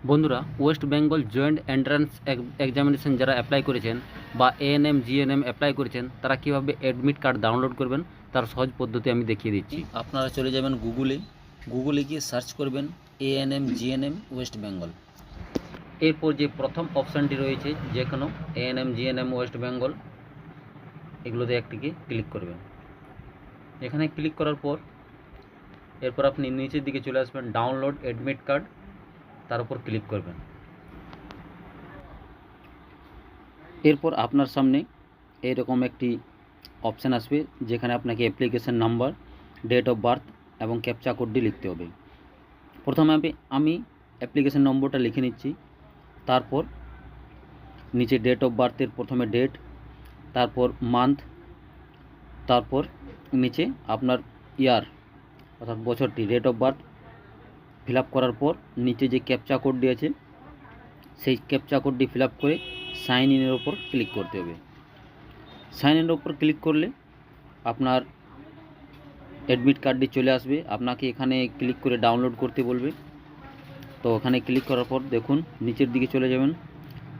বন্ধুরা, West Bengal joint entrance examination যারা apply করেছেন বা এএনএম জিএনএম অ্যাপ্লাই করেছেন, তারা কীভাবে অ্যাডমিট কার্ড ডাউনলোড করবেন তার সহজ পদ্ধতি আমি দেখিয়ে দিচ্ছি। আপনারা চলে যাবেন গুগলে গিয়ে সার্চ করবেন এএনএম জিএনএম ওয়েস্ট বেঙ্গল। এরপর যে প্রথম অপশানটি রয়েছে যে কোনো এএনএম জিএনএম ওয়েস্ট বেঙ্গল, এগুলোতে একটিকে ক্লিক করবেন। এখানে ক্লিক করার পর এরপর আপনি নিচের দিকে চলে আসবেন, ডাউনলোড অ্যাডমিট কার্ড, তার উপর ক্লিক করবেন। এরপর আপনার সামনে এইরকম একটি অপশান আসবে, যেখানে আপনাকে application number, date of birth এবং ক্যাপচা কোডটি লিখতে হবে। প্রথমে আমি অ্যাপ্লিকেশন নম্বরটা লিখে নিচ্ছি। তারপর নিচে ডেট অফ বার্থের প্রথমে ডেট, তারপর মান্থ, তারপর নিচে আপনার ইয়ার অর্থাৎ বছরটি, date of birth fill up করার পর নিচে যে ক্যাপচা কোডটি আছে সেই ক্যাপচা কোডটি ফিল আপ করে সাইন ইনের ওপর ক্লিক করতে হবে। সাইন ইনের ওপর ক্লিক করলে আপনার অ্যাডমিট কার্ডটি চলে আসবে। আপনাকে এখানে ক্লিক করে ডাউনলোড করতে বলবে। তো ওখানে ক্লিক করার পর দেখুন নিচের দিকে চলে যাবেন।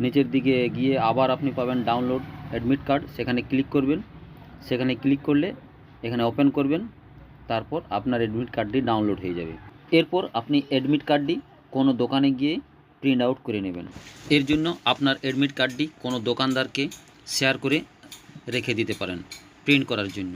নিচের দিকে গিয়ে আবার আপনি পাবেন ডাউনলোড অ্যাডমিট কার্ড, সেখানে ক্লিক করবেন। সেখানে ক্লিক করলে এখানে ওপেন করবেন, তারপর আপনার অ্যাডমিট কার্ডটি ডাউনলোড হয়ে যাবে। এরপর আপনি অ্যাডমিট কার্ডটি কোনো দোকানে গিয়ে প্রিন্ট আউট করে নেবেন। এর জন্য আপনার অ্যাডমিট কার্ডটি কোনো দোকানদারকে শেয়ার করে রেখে দিতে পারেন প্রিন্ট করার জন্য।